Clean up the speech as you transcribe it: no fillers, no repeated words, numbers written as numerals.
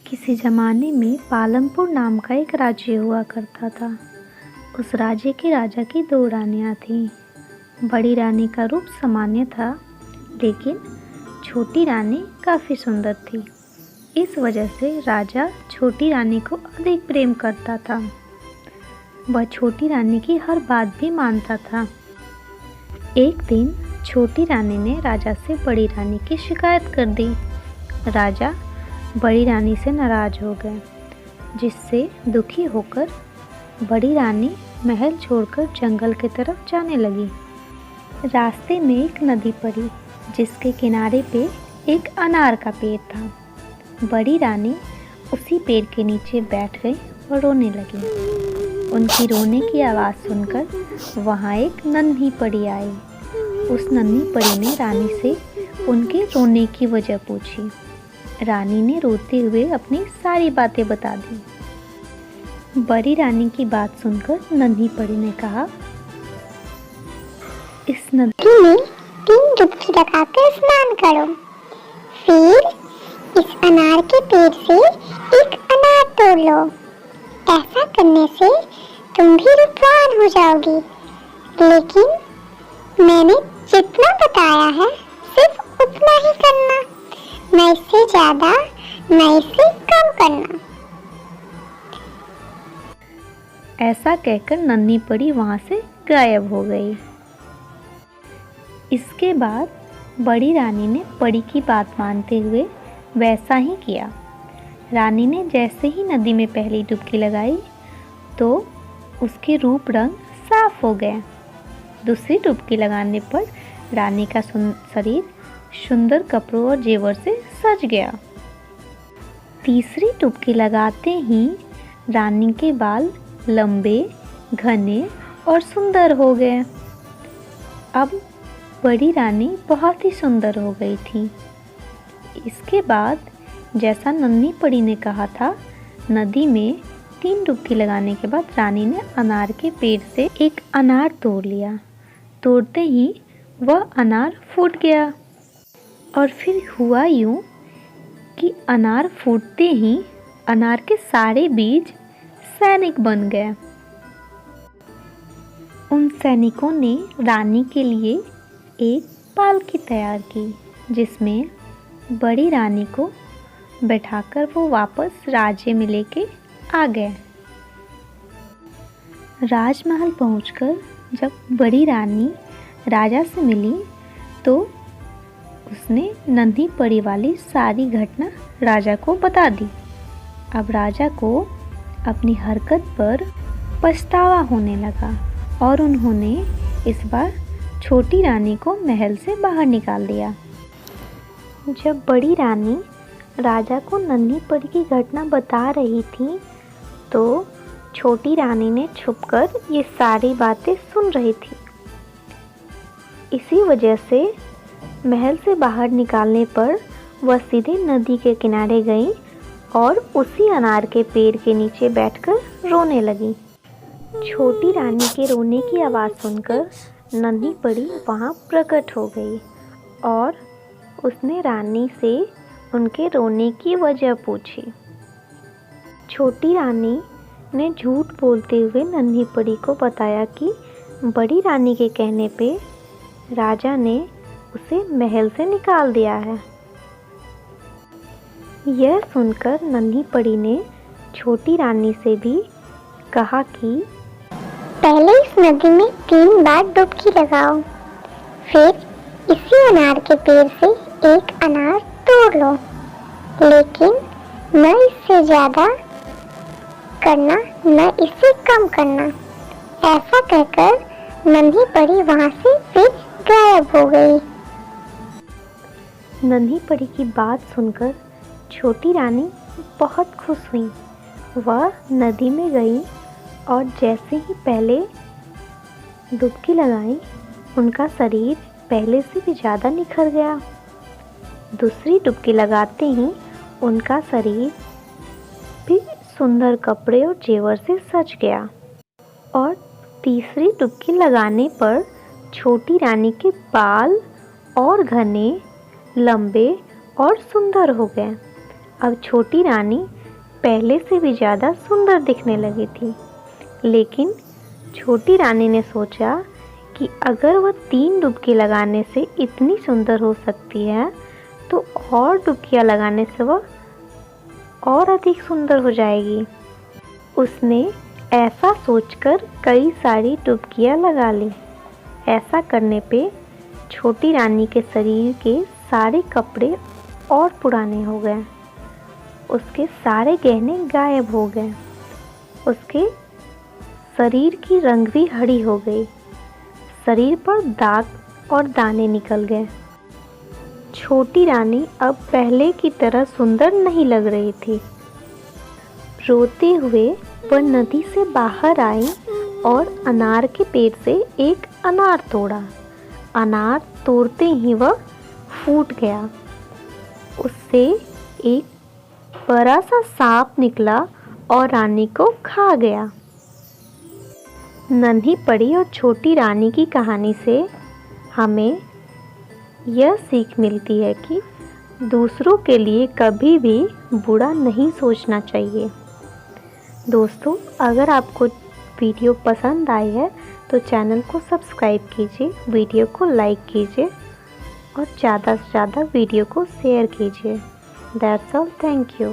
किसी ज़माने में पालमपुर नाम का एक राज्य हुआ करता था। उस राज्य के राजा की दो रानियाँ थीं। बड़ी रानी का रूप सामान्य था, लेकिन छोटी रानी काफ़ी सुंदर थी। इस वजह से राजा छोटी रानी को अधिक प्रेम करता था। वह छोटी रानी की हर बात भी मानता था। एक दिन छोटी रानी ने राजा से बड़ी रानी की शिकायत कर दी। राजा बड़ी रानी से नाराज़ हो गए, जिससे दुखी होकर बड़ी रानी महल छोड़कर जंगल की तरफ जाने लगी। रास्ते में एक नदी पड़ी, जिसके किनारे पे एक अनार का पेड़ था। बड़ी रानी उसी पेड़ के नीचे बैठ गई और रोने लगी। उनकी रोने की आवाज़ सुनकर वहाँ एक नन्ही परी आई। उस नन्ही परी ने रानी से उनके रोने की वजह पूछी। रानी ने रोते हुए अपनी सारी बातें बता दी। बड़ी रानी की बात सुनकर नन्ही परी ने कहा, इस नदी में 3 डुबकी लगाकर स्नान करो, फिर इस अनार के पेड़ से एक अनार तोड़ लो। ऐसा करने से तुम भी रूपवान हो जाओगी। लेकिन मैंने जितना बताया है सिर्फ उतना ही करना, न इससे ज्यादा न इससे कम करना। ऐसा कहकर नन्ही परी वहाँ से गायब हो गई। इसके बाद बड़ी रानी ने परी की बात मानते हुए वैसा ही किया। रानी ने जैसे ही नदी में पहली डुबकी लगाई तो उसके रूप रंग साफ हो गए। दूसरी डुबकी लगाने पर रानी का शरीर सुंदर कपड़ों और जेवर से सज गया। तीसरी डुबकी लगाते ही रानी के बाल लंबे, घने और सुंदर हो गए। अब बड़ी रानी बहुत ही सुंदर हो गई थी। इसके बाद जैसा नन्ही परी ने कहा था, नदी में 3 डुबकी लगाने के बाद रानी ने अनार के पेड़ से एक अनार तोड़ लिया। तोड़ते ही वह अनार फूट गया और फिर हुआ यूं कि अनार फूटते ही अनार के सारे बीज सैनिक बन गए। उन सैनिकों ने रानी के लिए एक पालकी तैयार की, जिसमें बड़ी रानी को बैठाकर वो वापस राज्य में लेके आ गए। राजमहल पहुंचकर जब बड़ी रानी राजा से मिली तो उसने नन्ही परी वाली सारी घटना राजा को बता दी। अब राजा को अपनी हरकत पर पछतावा होने लगा और उन्होंने इस बार छोटी रानी को महल से बाहर निकाल दिया। जब बड़ी रानी राजा को नन्ही परी की घटना बता रही थी तो छोटी रानी ने छुपकर ये सारी बातें सुन रही थी। इसी वजह से महल से बाहर निकालने पर वह सीधे नदी के किनारे गई और उसी अनार के पेड़ के नीचे बैठकर रोने लगी। छोटी रानी के रोने की आवाज़ सुनकर नन्ही परी वहाँ प्रकट हो गई और उसने रानी से उनके रोने की वजह पूछी। छोटी रानी ने झूठ बोलते हुए नन्ही परी को बताया कि बड़ी रानी के कहने पे राजा ने उसे महल से निकाल दिया है। यह सुनकर नन्ही परी ने छोटी रानी से भी कहा कि पहले इस नदी में 3 बार डुबकी लगाओ, फिर इसी अनार के पेड़ से एक अनार तोड़ लो, लेकिन न इससे ज्यादा करना न इससे कम करना। ऐसा कहकर नन्ही परी वहाँ से फिर गायब हो गई। नन्ही परी की बात सुनकर छोटी रानी बहुत खुश हुई। वह नदी में गई और जैसे ही पहले डुबकी लगाई, उनका शरीर पहले से भी ज़्यादा निखर गया। दूसरी डुबकी लगाते ही उनका शरीर भी सुंदर कपड़े और जेवर से सज गया और तीसरी डुबकी लगाने पर छोटी रानी के बाल और घने, लंबे और सुंदर हो गए। अब छोटी रानी पहले से भी ज़्यादा सुंदर दिखने लगी थी। लेकिन छोटी रानी ने सोचा कि अगर वह 3 डुबकी लगाने से इतनी सुंदर हो सकती है तो और डुबकियाँ लगाने से वह और अधिक सुंदर हो जाएगी। उसने ऐसा सोचकर कई सारी डुबकियाँ लगा ली। ऐसा करने पे छोटी रानी के शरीर के सारे कपड़े और पुराने हो गए। उसके सारे गहने गायब हो गए। उसके शरीर की रंग भी हरी हो गई। शरीर पर दाग और दाने निकल गए। छोटी रानी अब पहले की तरह सुंदर नहीं लग रही थी। रोते हुए वह नदी से बाहर आई और अनार के पेड़ से एक अनार तोड़ा। अनार तोड़ते ही वह फूट गया। उससे एक बड़ा सा सांप निकला और रानी को खा गया। नन्ही परी और छोटी रानी की कहानी से हमें यह सीख मिलती है कि दूसरों के लिए कभी भी बुरा नहीं सोचना चाहिए। दोस्तों, अगर आपको वीडियो पसंद आई है तो चैनल को सब्सक्राइब कीजिए, वीडियो को लाइक कीजिए और ज़्यादा से ज़्यादा वीडियो को शेयर कीजिए। That's all, thank you.